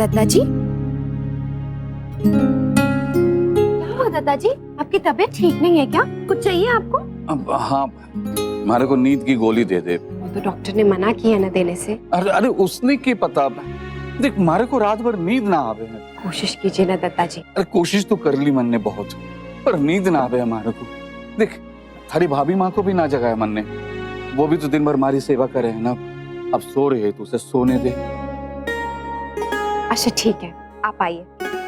दादाजी, क्या हुआ दादाजी? आपकी तबीयत ठीक नहीं है क्या? कुछ चाहिए आपको? अब हाँ, हमारे को नींद की गोली दे दे। वो तो डॉक्टर ने मना किया ना देने से। अरे अरे उसने की पता, देख हमारे को रात भर नींद ना आवे है। कोशिश कीजिए ना दादाजी। अरे कोशिश तो कर ली मन ने बहुत, पर नींद ना आवे हमारे को। देख थारी भाभी माँ को भी ना जगाया मन ने, वो भी तो दिन भर हमारी सेवा करे है ना। अब सो रहे तो उसे सोने दे। अच्छा ठीक है, आप आइए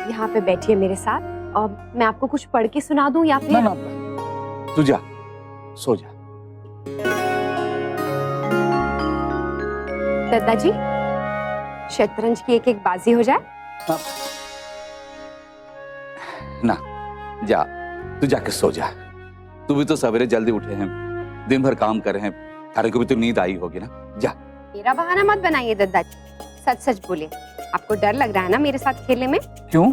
यहाँ पे बैठिए मेरे साथ और मैं आपको कुछ पढ़ के सुना दूं या फिर? ना ना, तू जा, सो जा। दादाजी, शतरंज की एक एक बाजी हो जाए। ना जा, तू जाके सो जा। तू भी तो सवेरे जल्दी उठे हैं, दिन भर काम कर रहे हैं, थारे को भी तो नींद आई होगी ना। जा। मेरा बहाना मत बनाइए दादाजी, सच सच बोलिए। आपको डर लग रहा है ना मेरे साथ खेलने में? क्यों?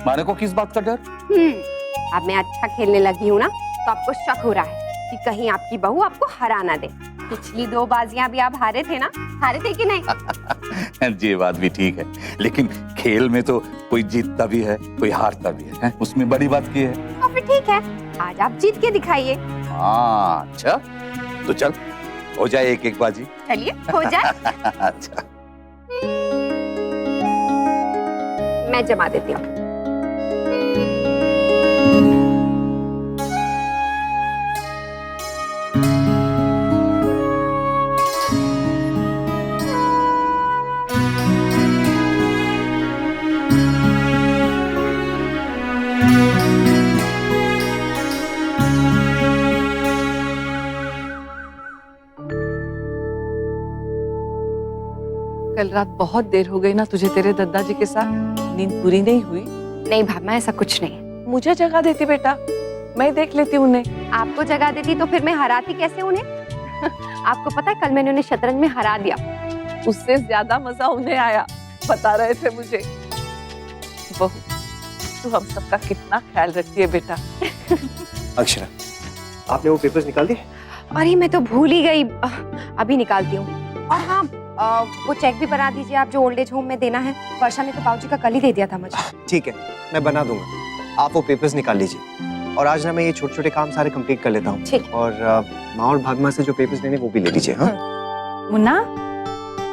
मारे को किस बात का डर? अब मैं अच्छा खेलने लगी हूँ ना, तो आपको शक हो रहा है कि कहीं आपकी बहू आपको हरा ना दे। पिछली 2 बाजियां भी आप हारे थे ना, हारे थे कि नहीं? ये बात भी ठीक है, लेकिन खेल में तो कोई जीतता भी है, कोई हारता भी है? उसमें बड़ी बात की है। तो फिर ठीक है, आज आप जीत के दिखाइए। हाँ अच्छा, तो चल हो जाए एक एक बाजी। चलिए हो जाए। अच्छा, मैं जमा देती हूँ। कल रात बहुत देर हो गई ना तुझे तेरे दादाजी के साथ? नींद पूरी नहीं हुई? नहीं भाभी, ऐसा कुछ नहीं। मुझे जगा देती बेटा, मैं देख लेती उन्हें। आपको जगा देती तो फिर मैं हराती कैसे उन्हें? आपको पता है कल मैंने उन्हें शतरंज में हरा दिया। उससे ज्यादा मजा उन्हें आया, बता रहे थे मुझे। बहू, तू हम सबका कितना ख्याल रखती है बेटा। अक्षरा, आपने वो पेपर्स निकाल दिए? अरे मैं तो भूल ही गई, अभी निकालती हूँ। और हाँ, वो चेक भी बना दीजिए आप जो ओल्ड एज होम में देना है। वर्षा ने तो बाबूजी का कल ही दे दिया था मुझे। ठीक है, मैं बना दूंगा। आप वो पेपर्स निकाल लीजिए और आज ना मैं ये छोटे छोटे काम सारे कंप्लीट कर लेता हूँ। ठीक। और माँ और भाभी माँ से जो पेपर्स लेने वो भी ले लीजिए। हाँ मुन्ना,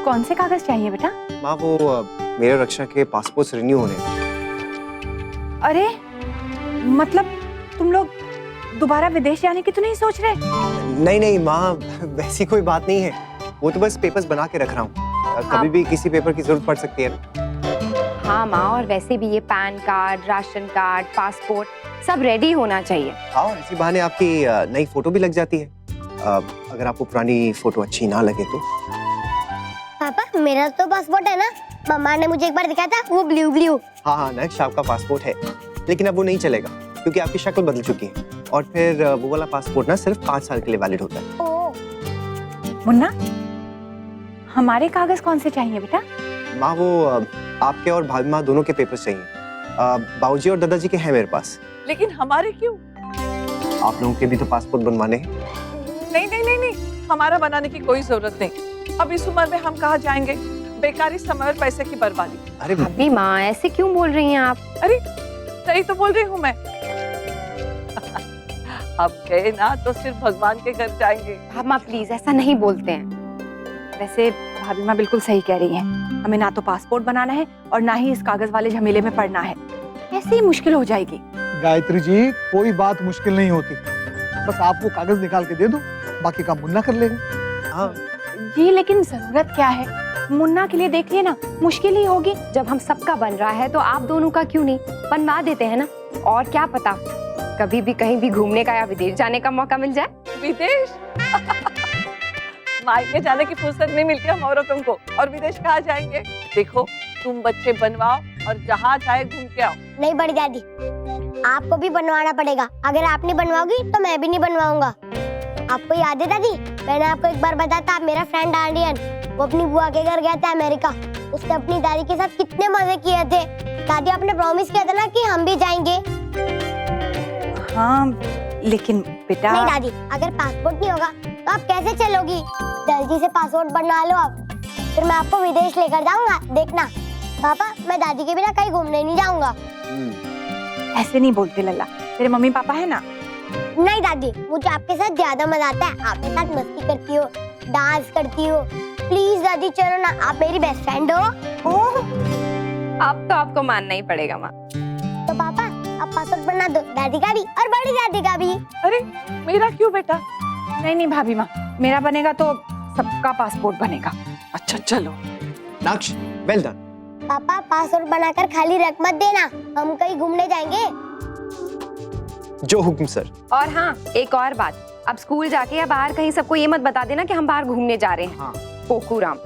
कौन से कागज चाहिए बेटा? माँ, वो मेरे रक्षा के पासपोर्ट रिन्यू होने हैं। अरे मतलब तुम लोग दोबारा विदेश जाने की तो नहीं सोच रहे? नहीं नहीं माँ, वैसी कोई बात नहीं है। वो तो बस पेपर्स बना के रख रहा हूँ, कभी भी किसी पेपर की जरूरत पड़ सकती है ना। हाँ माँ, और वैसे भी ये pan card, ration card, passport सब रेडी होना चाहिए। हाँ, और इसी बहाने आपकी नई फोटो भी लग जाती है, अगर आपको पुरानी फोटो अच्छी ना लगे तो। पापा, मेरा तो पासपोर्ट है ना, मम्मा ने मुझे एक बार दिखाया था, वो ब्लू ब्लू। हाँ हाँ नेक्स्ट आपका पासपोर्ट है, लेकिन अब वो नहीं चलेगा क्योंकि आपकी शक्ल बदल चुकी है। और फिर वो वाला पासपोर्ट ना सिर्फ 5 साल के लिए वैलिड होता है। मुन्ना, हमारे कागज कौन से चाहिए बेटा? माँ, वो आपके और भाभी माँ दोनों के पेपर्स चाहिए। बाबूजी और दादाजी के हैं मेरे पास। लेकिन हमारे क्यों? आप लोगों के भी तो पासपोर्ट बनवाने हैं। नहीं नहीं नहीं नहीं, हमारा बनाने की कोई जरूरत नहीं। अब इस उम्र में हम कहाँ जाएंगे? बेकारी समय और पैसे की बर्बादी। अरे भाभी माँ, ऐसे क्यों बोल रही हैं आप? अरे सही तो बोल रही हूँ मैं। अब गए ना तो सिर्फ भगवान के घर जाएंगे। भाभी माँ प्लीज ऐसा नहीं बोलते हैं। वैसे भाभी माँ बिल्कुल सही कह रही हैं। हमें ना तो पासपोर्ट बनाना है और ना ही इस कागज वाले झमेले में पड़ना है। ऐसे ही मुश्किल हो जाएगी। गायत्री जी, कोई बात मुश्किल नहीं होती, बस आप वो कागज निकाल के दे दो, बाकी काम मुन्ना कर लेगा। हाँ जी, लेकिन जरूरत क्या है? मुन्ना के लिए देखिए ना, मुश्किल ही होगी। जब हम सबका बन रहा है तो आप दोनों का क्यों नहीं बनवा देते हैं ना? और क्या पता कभी भी कहीं भी घूमने का या विदेश जाने का मौका मिल जाए। विदेश? मायके जाने की फुर्सत नहीं मिलती हम औरतों को, और विदेश कहाँ जाएंगे? देखो तुम बच्चे बनवाओ और जहाँ चाहे घूम के आओ। नहीं बड़ी दादी, आपको भी बनवाना पड़ेगा। अगर आप नहीं बनवाओगी तो मैं भी नहीं बनवाऊंगा। आपको याद है दादी, मैंने आपको एक बार बताया था, मेरा फ्रेंड आर्डियन, वो अपनी बुआ के घर गया था अमेरिका। उसने अपनी दादी के साथ कितने मजे किए थे। दादी, आपने प्रॉमिस किया था ना कि हम भी जाएंगे। हाँ लेकिन बेटा। नहीं दादी, अगर पासपोर्ट नहीं होगा तो आप कैसे चलोगी? जल्दी से पासपोर्ट बनवा लो आप, फिर मैं आपको विदेश लेकर जाऊंगा। देखना पापा मैं दादी के बिना कहीं घूमने नहीं जाऊंगा। ऐसे नहीं बोलते लल्ला, तेरे मम्मी पापा है ना। नहीं दादी, मुझे आपके साथ ज्यादा मजा आता है। आपके साथ मस्ती करती हो, डांस करती हो। प्लीज दादी चलो ना, आप मेरी बेस्ट फ्रेंड हो। अब तो आपको मानना ही पड़ेगा माँ। तो पापा आप पासवर्ड बना दो, दादी का भी और बड़ी दादी का भी। अरे मेरा क्यों बेटा? नहीं भाभी माँ, मेरा बनेगा तो सबका पासपोर्ट बनेगा। अच्छा चलो। नाक्ष, वेल डन। पापा पासवर्ड बनाकर खाली रख मत देना, हम कहीं घूमने जाएंगे। जो हुक्म सर। और हाँ, एक और बात, अब स्कूल जाके या बाहर कहीं सबको ये मत बता देना कि हम बाहर घूमने जा रहे हैं। हाँ। कोकूराम।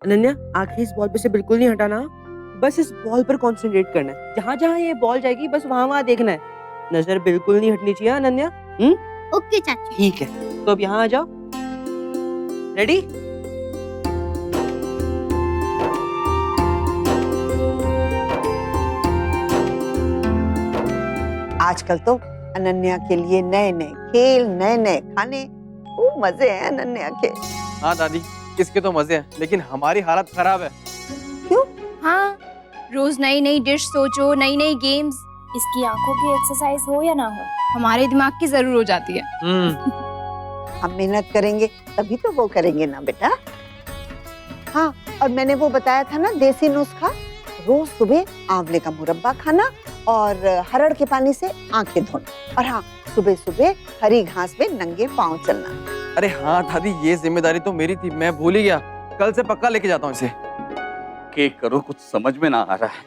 अनन्या, आंखें इस बॉल पे से बिल्कुल नहीं हटाना, बस इस बॉल पर कंसंट्रेट करना है। जहाँ जहाँ ये बॉल जाएगी बस वहाँ वहाँ देखना है, नजर बिल्कुल नहीं हटनी चाहिए अनन्या। ओके चाची। ठीक है, तो अब यहाँ आ जाओ। रेडी? आजकल तो अनन्या के लिए नए नए खेल, नए नए खाने, खूब मजे हैं अनन्या के। हाँ दादी, इसके तो मजे हैं, लेकिन हमारी हालत खराब है। क्यों? हाँ, रोज नई नई डिश सोचो, नई नई गेम्स। इसकी आंखों की एक्सरसाइज हो या ना हो, हमारे दिमाग की जरूर हो जाती है। हम मेहनत करेंगे तभी तो वो करेंगे ना बेटा। हाँ, और मैंने वो बताया था ना देसी नुस्खा, रोज सुबह आंवले का मुरब्बा खाना और हरड़ के पानी से आंखें धोना, और हाँ सुबह सुबह हरी घास पे नंगे पांव चलना। अरे हाँ दादी, ये जिम्मेदारी तो मेरी थी, मैं भूल ही गया। कल से पक्का लेके जाता हूँ इसे। के करो, कुछ समझ में ना आ रहा है,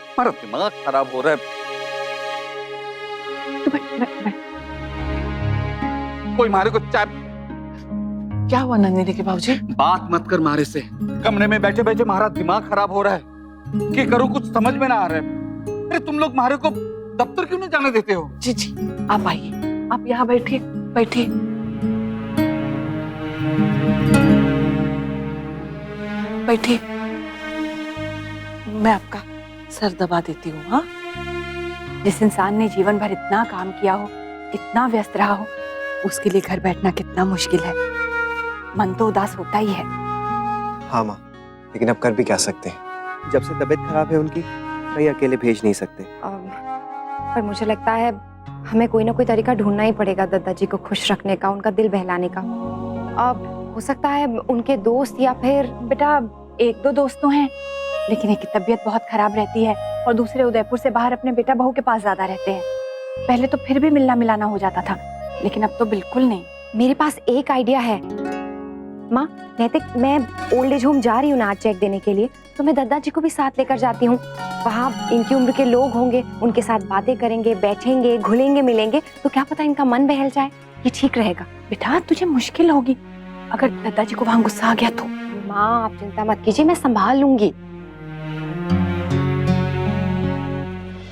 हमारा दिमाग खराब हो रहा है। कोई मारे को चाय। क्या हुआ नंदिनी के बाबूजी? बात मत कर मारे से, कमरे में बैठे बैठे हमारा दिमाग खराब हो रहा है। कि करूं, कुछ समझ में ना आ रहा है। अरे तुम लोग मारे को दफ्तर क्यों नहीं जाने देते हो? जी जी, आप आइए, आप यहाँ बैठिए, बैठिए। बैठिए, मैं आपका सर दबा देती हूँ। हाँ, जिस इंसान ने जीवन भर इतना काम किया हो, इतना व्यस्त रहा हो, उसके लिए घर बैठना कितना मुश्किल है। मन तो उदास होता ही है। हाँ माँ, लेकिन अब कर भी क्या सकते हैं। जब से तबीयत खराब है उनकी, कहीं अकेले भेज नहीं सकते। पर मुझे लगता है हमें कोई ना कोई तरीका ढूंढना ही पड़ेगा दादाजी को खुश रखने का, उनका दिल बहलाने का। अब हो सकता है उनके दोस्त या फिर बेटा एक दो दोस्त तो हैं, लेकिन एक की तबीयत बहुत खराब रहती है और दूसरे उदयपुर से बाहर अपने बेटा बहू के पास ज्यादा रहते हैं। पहले तो फिर भी मिलना मिलाना हो जाता था, लेकिन अब तो बिल्कुल नहीं। मेरे पास एक आइडिया है माँ। नैतिक, मैं ओल्ड एज होम जा रही हूँ ना आज चेक देने के लिए, तो मैं दादाजी को भी साथ लेकर जाती हूँ। वहाँ इनकी उम्र के लोग होंगे, उनके साथ बातें करेंगे, बैठेंगे, घुलेंगे मिलेंगे, तो क्या पता इनका मन बहल जाए। ये ठीक रहेगा। बेटा तुझे मुश्किल होगी अगर दादाजी को वहाँ गुस्सा आ गया तो। माँ आप चिंता मत कीजिए, मैं संभाल लूंगी।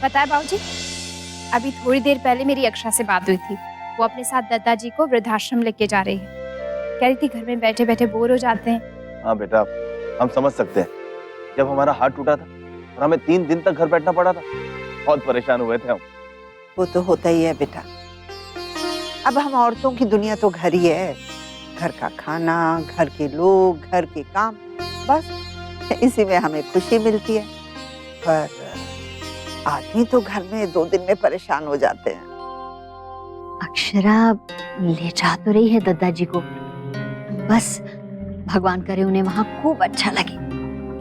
पता है बाबूजी, अभी थोड़ी देर पहले मेरी अक्षा से बात हुई थी। वो अपने साथ दादाजी को वृद्धाश्रम लेके जा रही है। कह रही थी घर में बैठे बैठे बोर हो जाते हैं। हाँ बेटा, हम समझ सकते हैं। जब हमारा हाथ टूटा था और हमें 3 दिन तक घर बैठना पड़ा था, बहुत परेशान हुए थे हम। वो तो होता ही है बेटा। अब हम औरतों की दुनिया तो घर ही है, घर का खाना, घर के लोग, घर के काम, बस इसी में हमें खुशी मिलती है। पर आदमी तो घर में 2 दिन में परेशान हो जाते हैं। अक्षरा ले जा तो रही है दादाजी को, बस भगवान करे उन्हें वहाँ खूब अच्छा लगे।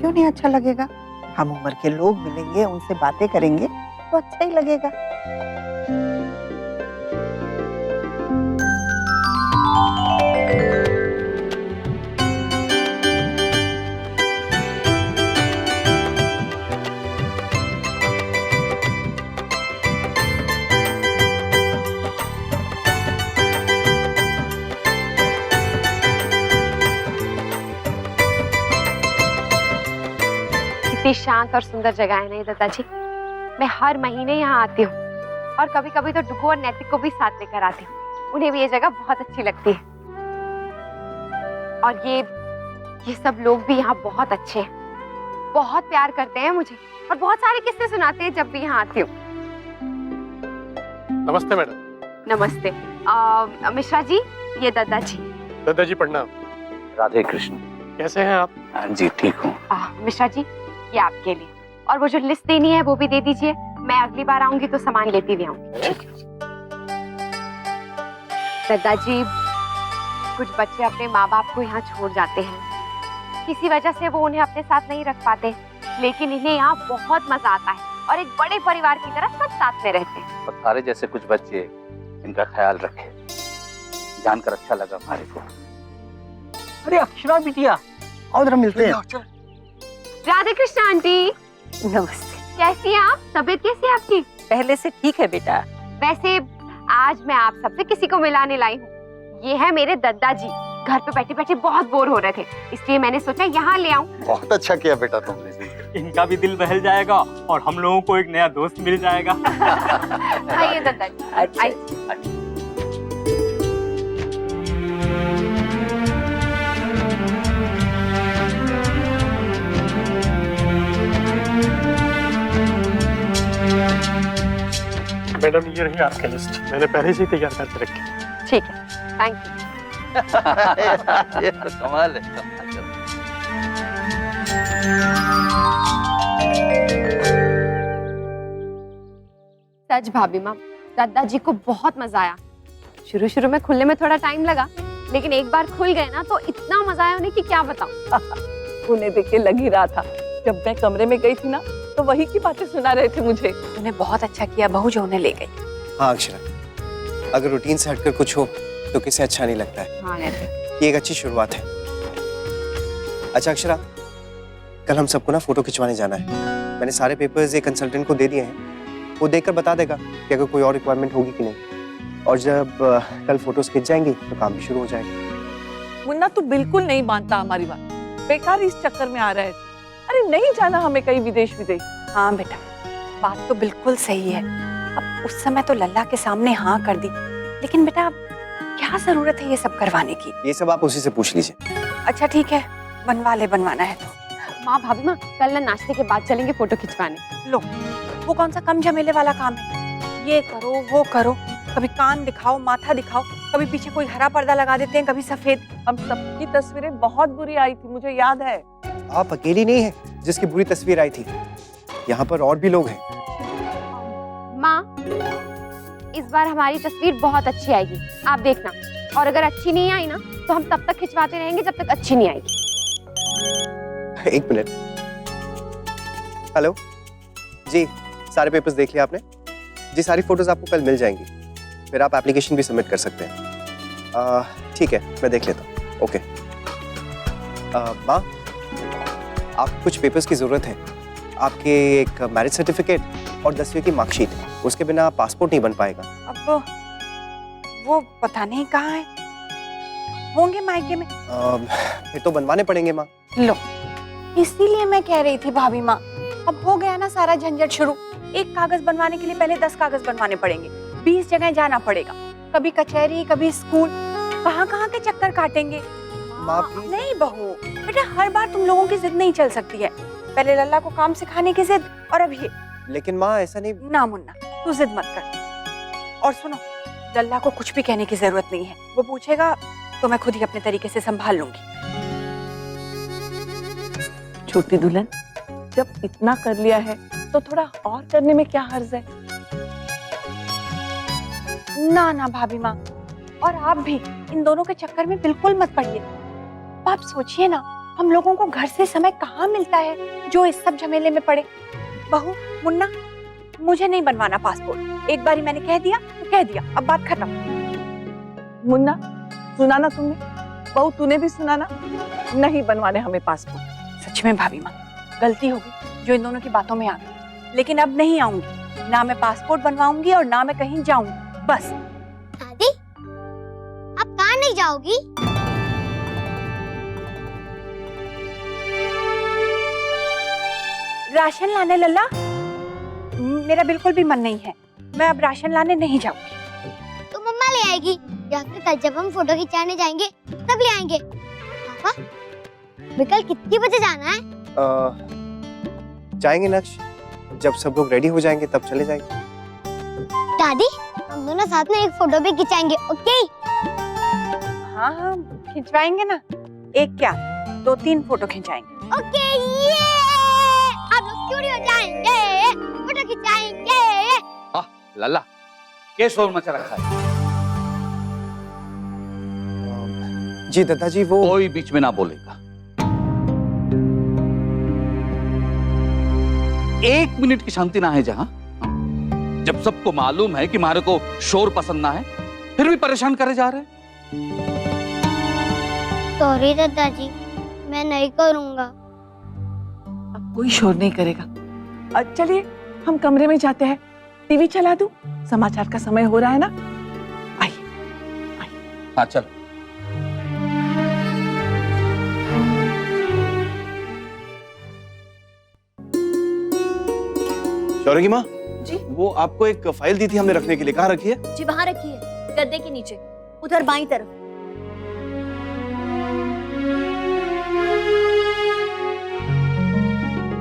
क्यों नहीं अच्छा लगेगा? हम उम्र के लोग मिलेंगे, उनसे बातें करेंगे तो अच्छा ही लगेगा। कितनी शांत और सुंदर जगह है नहीं दादाजी। मैं हर महीने यहाँ आती हूँ और कभी कभी तो डुगू और नैतिक को भी साथ लेकर आती हूँ। उन्हें भी ये जगह बहुत अच्छी लगती है। और ये सब लोग भी यहाँ बहुत अच्छे हैं, बहुत प्यार करते हैं मुझे और बहुत सारे किस्से सुनाते हैं जब भी यहाँ आती हूँ। नमस्ते मैडम। नमस्ते। मिश्रा जी, ये दादाजी। दादाजी प्रणाम। राधे कृष्ण। कैसे हैं आप? हाँ जी ठीक हूँ। मिश्रा जी, ये आपके लिए, और वो जो लिस्ट देनी है वो भी दे दीजिए। मैं अगली बार आऊंगी तो सामान लेती भी आऊंगी। दादाजी, कुछ बच्चे अपने माँ बाप को यहाँ छोड़ जाते हैं, किसी वजह से वो उन्हें अपने साथ नहीं रख पाते, लेकिन इन्हें यहाँ बहुत मजा आता है और एक बड़े परिवार की तरह सब साथ में रहते हैं। और थारे जैसे कुछ बच्चे इनका ख्याल रखे, जानकर अच्छा लगा हमारे को। अरे अक्षरा बिटिया, आओ जरा मिलते हैं। राधे कृष्ण आंटी, नमस्ते। कैसी हैं आप? तबीयत कैसी है आपकी? पहले से ठीक है बेटा। वैसे आज मैं आप सबसे किसी को मिलाने लाई हूँ। ये है मेरे दादाजी, घर पे बैठे बैठे बहुत बोर हो रहे थे, इसलिए मैंने सोचा यहाँ ले आऊं। बहुत अच्छा किया बेटा तुमने। इनका भी दिल बहल जाएगा और हम लोगों को एक नया दोस्त मिल जाएगा। आइए दादाजी, आइए। मैडम ये रही आपकी लिस्ट, मैंने पहले से ही तैयार करके रखी। ठीक है, थैंक यू। ये तो कमाल है, कमाल है। सच भाभी माँ, दादाजी को बहुत मजा आया। शुरू शुरू में खुलने में थोड़ा टाइम लगा, लेकिन एक बार खुल गए ना तो इतना मजा आया उन्हें कि क्या बताऊं। उन्हें देख के लग ही रहा था, जब मैं कमरे में गई थी ना तो वही की बातें सुना रहे थे मुझे। तूने बहुत अच्छा किया बहू जो उन्हें ले गई। हाँ अक्षरा, अगर रूटीन से हटकर कुछ हो तो किसे अच्छा नहीं लगता है। हाँ ये एक अच्छी शुरुआत है। अच्छा अक्षरा, कल हम सबको ना फोटो खिंचवाने जाना है। मैंने सारे पेपर्स एक कंसल्टेंट को दे दिए हैं, वो देखकर बता देगा कि अगर कोई और रिक्वायरमेंट होगी कि नहीं। और जब कल फोटोज खिंच जाएंगी तो काम भी शुरू हो जाएगा। मुन्ना तू बिल्कुल नहीं मानता हमारी बात, बेकार इस चक्कर में आ रहा है। अरे नहीं जाना हमें कहीं विदेश विदेश। हाँ बेटा, बात तो बिल्कुल सही है। अब उस समय तो लल्ला के सामने हाँ कर दी, लेकिन बेटा अब क्या जरूरत है ये सब करवाने की? ये सब आप उसी से पूछ लीजिए। अच्छा ठीक है, बनवा ले, बनवाना है तो। माँ भाभी माँ, कल ना नाश्ते के बाद चलेंगे फोटो खिंचवाने। लो, वो कौन सा कम झमेले वाला काम है? ये करो वो करो, कभी कान दिखाओ माथा दिखाओ, कभी पीछे कोई हरा पर्दा लगा देते हैं, कभी सफेद। हम सबकी तस्वीरें बहुत बुरी आई थी, मुझे याद है। आप अकेली नहीं है जिसकी बुरी तस्वीर आई थी, यहाँ पर और भी लोग हैं। माँ, इस बार हमारी तस्वीर बहुत अच्छी आएगी, आप देखना। और अगर अच्छी नहीं आई ना तो हम तब तक खिंचवाते रहेंगे जब तक अच्छी नहीं आएगी। एक मिनट। हेलो जी, सारे पेपर्स देख लिया आपने? जी सारी फोटोज आपको कल मिल जाएंगी, फिर आप एप्लीकेशन भी सबमिट कर सकते हैं। ठीक है, मैं देख लेता हूँ। ओके। माँ, आपको कुछ पेपर्स की जरूरत है। आपके एक मैरिज सर्टिफिकेट और 10वीं की मार्कशीट, उसके बिना पासपोर्ट नहीं बन पाएगा। अब वो पता नहीं कहाँ है, होंगे मायके में। फिर तो बनवाने पड़ेंगे माँ। लो, इसीलिए मैं कह रही थी भाभी माँ, अब हो गया ना सारा झंझट शुरू। एक कागज बनवाने के लिए पहले 10 कागज बनवाने पड़ेंगे, 20 जगह जाना पड़ेगा, कभी कचहरी कभी स्कूल, कहाँ कहाँ के चक्कर काटेंगे। माँ प्लीज। नहीं बहू, बेटा हर बार तुम लोगों की जिद नहीं चल सकती है। पहले लल्ला को काम सिखाने की जिद, और अब ये। लेकिन माँ ऐसा नहीं। ना मुन्ना, तू जिद मत कर। और सुनो, लल्ला को कुछ भी कहने की जरूरत नहीं है, वो पूछेगा तो मैं खुद ही अपने तरीके से संभाल लूंगी। छोटी दुल्हन, जब इतना कर लिया है तो थोड़ा और करने में क्या हर्ज है? ना ना भाभी माँ, और आप भी इन दोनों के चक्कर में बिल्कुल मत पड़िए। आप सोचिए ना, हम लोगों को घर से समय कहाँ मिलता है जो इस सब झमेले में पड़े। बहू, मुन्ना, मुझे नहीं बनवाना पासपोर्ट। एक बारी मैंने कह दिया तो कह दिया, अब बात खत्म। मुन्ना, सुना ना तुमने? बहू तूने भी सुना ना? नहीं बनवाने हमें पासपोर्ट। सच में भाभी माँ, गलती होगी जो इन दोनों की बातों में आ गई, लेकिन अब नहीं आऊंगी। ना मैं पासपोर्ट बनवाऊंगी और ना मैं कहीं जाऊंगी, बस। दादी, आप कहाँ नहीं जाओगी? राशन लाने लल्ला? मेरा बिल्कुल भी मन नहीं है, मैं अब राशन लाने नहीं जाऊंगी। तो मम्मा ले आएगी, या फिर कल जब हम फोटो खिंचाने जाएंगे तब ले आएंगे। पापा, कल कितनी बजे जाना है? जाएंगे नक्श, जब सब लोग रेडी हो जाएंगे तब चले जाएंगे। दादी, हम दोनों साथ में एक फोटो भी खिंचाएंगे, ओके? हाँ हाँ, खिंचवाएंगे ना। एक क्या, 2-3 फोटो खिंचाएंगे। ओके ये हम लोग स्टूडियो जाएंगे, फोटो खिंचाएंगे। लल्ला क्या शोर मचा रखा है? जी दादाजी वो कोई बीच में ना बोलेगा। 1 मिनट की शांति ना है जहां, जब सबको मालूम है कि हमारे को शोर पसंद ना है, फिर भी परेशान करे जा रहे हैं। सॉरी दादाजी, मैं नहीं करूंगा। अब कोई शोर नहीं करेगा। चलिए हम कमरे में जाते हैं, टीवी चला दूं, समाचार का समय हो रहा है ना। आइए। हाँ चल। शौर्य की माँ जी? वो आपको एक फाइल दी थी हमने रखने के लिए, कहाँ रखी है? जी वहां रखी है, गद्दे के नीचे, उधर बाईं तरफ।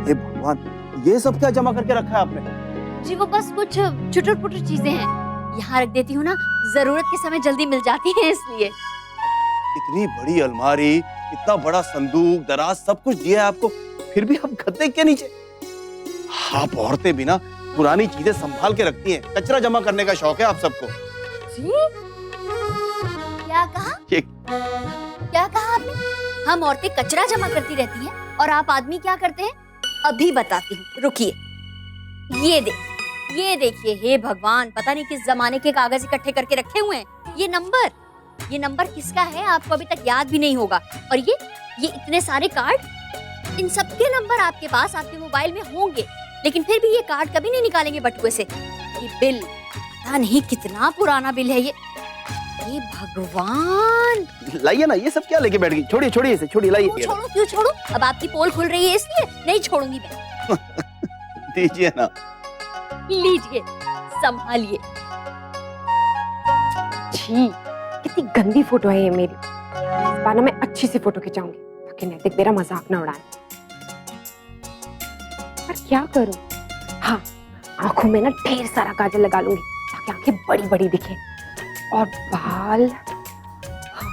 हे भगवान, ये सब क्या जमा करके रखा है आपने? जी वो बस कुछ छुटुर पुटुर चीजें हैं, यहाँ रख देती हूँ ना, जरूरत के समय जल्दी मिल जाती है इसलिए। इतनी बड़ी अलमारी, इतना बड़ा संदूक, दराज, सब कुछ दिया है आपको, फिर भी आप गद्दे के नीचे। आप औरतें भी ना पुरानी चीजें संभाल के रखती हैं, कचरा जमा करने का शौक है आप सबको। जी क्या कहा? क्या कहा आपने? हम औरतें कचरा जमा करती रहती हैं और आप आदमी क्या करते हैं? अभी बताती हूँ, रुकिए। ये देखिए, हे भगवान, पता नहीं किस जमाने के कागज इकट्ठे करके रखे हुए हैं। ये नंबर किसका है आपको अभी तक याद भी नहीं होगा। और ये इतने सारे कार्ड, इन सबके नंबर आपके पास आपके मोबाइल में होंगे, लेकिन फिर भी ये कार्ड कभी नहीं निकालेंगे बटुए से। ये बिल, पता नहीं कितना पुराना बिल है ये भगवान। लाइए ना, ये सब क्या लेके बैठ गई? छोड़िए इसे, छोड़िए, लाइए। क्यों छोड़ू? अब आपकी पोल खुल रही है इसलिए नहीं छोड़ूंगी मैं। दीजिए ना। लीजिए, संभालिए। छी, कितनी गंदी फोटो है ये मेरी। इस बार ना मैं अच्छी सी फोटो खिंचाऊंगी ताकि नैतिक मेरा मजाक ना उड़ाए। पर क्या करूं? हाँ, आंखों में ना ढेर सारा काजल लगा लूंगी ताकि आंखें बड़ी बड़ी दिखें, और बाल, हाँ।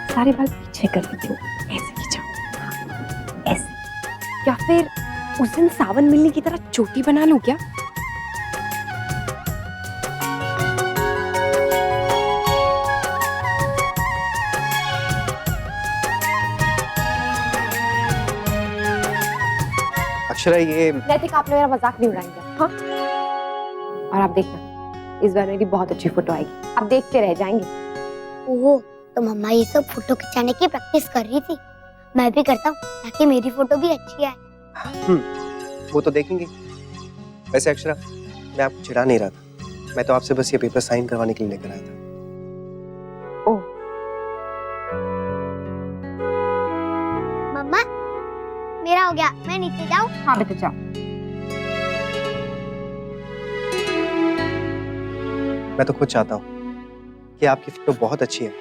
सारे बाल पीछे कर देती हूँ, ऐसे खिंचाऊं, ऐसे। या फिर उस दिन सावन मिलने की तरह चोटी बना लूं क्या? अक्षरा ये नैतिक, आपने मेरा मजाक नहीं उड़ाएंगे, हाँ? और आप देखना, इस बार मेरी बहुत अच्छी फोटो आएगी, आप देख के रह जाएंगे। ओह, तो मम्मा ये सब फोटो खिंचाने की प्रैक्टिस कर रही थी। मैं भी करता हूँ ताकि मेरी फोटो भी अच्छी आए। वो तो देखेंगे। वैसे अक्षरा, मैं आपको चिढ़ा नहीं रहा था, मैं तो आपसे बस ये पेपर साइन करवाने के लिए लेकर आया था। ओह, मम्मा मेरा हो गया, मैं नीचे जाऊँ? हाँ बेटा जाओ। मैं तो खुद चाहता हूँ कि आपकी फोटो बहुत अच्छी है,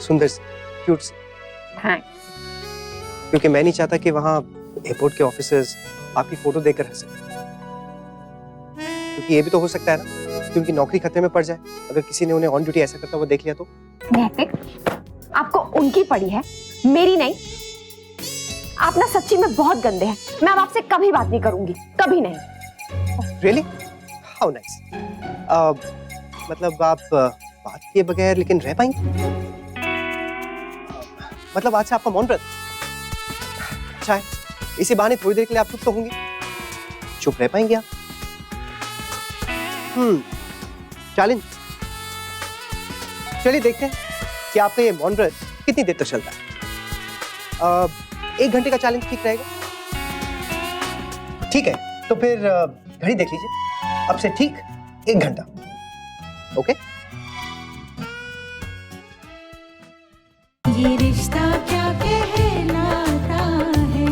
सुंदर सी, क्यूट सी। थैंक्स। क्योंकि मैं नहीं चाहता कि वहाँ एयरपोर्ट के ऑफिसर्स आपकी फोटो देखकर हंसे, क्योंकि ये भी तो हो सकता है ना कि उनकी नौकरी खतरे में पड़ जाए अगर किसी ने उन्हें ऑन ड्यूटी ऐसा करता हुआ देख लिया तो। नैतिक, आपको उनकी पड़ी है, मेरी नहीं। आप ना सच्ची में बहुत गंदे हैं। मैं अब आपसे कभी बात नहीं करूंगी, कभी नहीं। रियली? How nice. मतलब आप बात किए बगैर लेकिन रह पाएंगे? मतलब आज से आपका मौन व्रत? अच्छा है, इसी बहाने थोड़ी देर के लिए आप चुप तो होंगे, चुप रह पाएंगे आप? चैलेंज। चलिए देखते हैं कि आपका ये मौन व्रत कितनी देर तक चलता है। 1 घंटे का चैलेंज ठीक रहेगा? ठीक है, तो फिर घड़ी देख लीजिए, अब से ठीक 1 घंटा। ओके? ये रिश्ता क्या कहलाता है।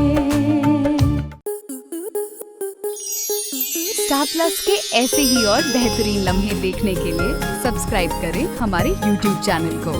स्टार प्लस के ऐसे ही और बेहतरीन लम्हे देखने के लिए सब्सक्राइब करें हमारे YouTube चैनल को।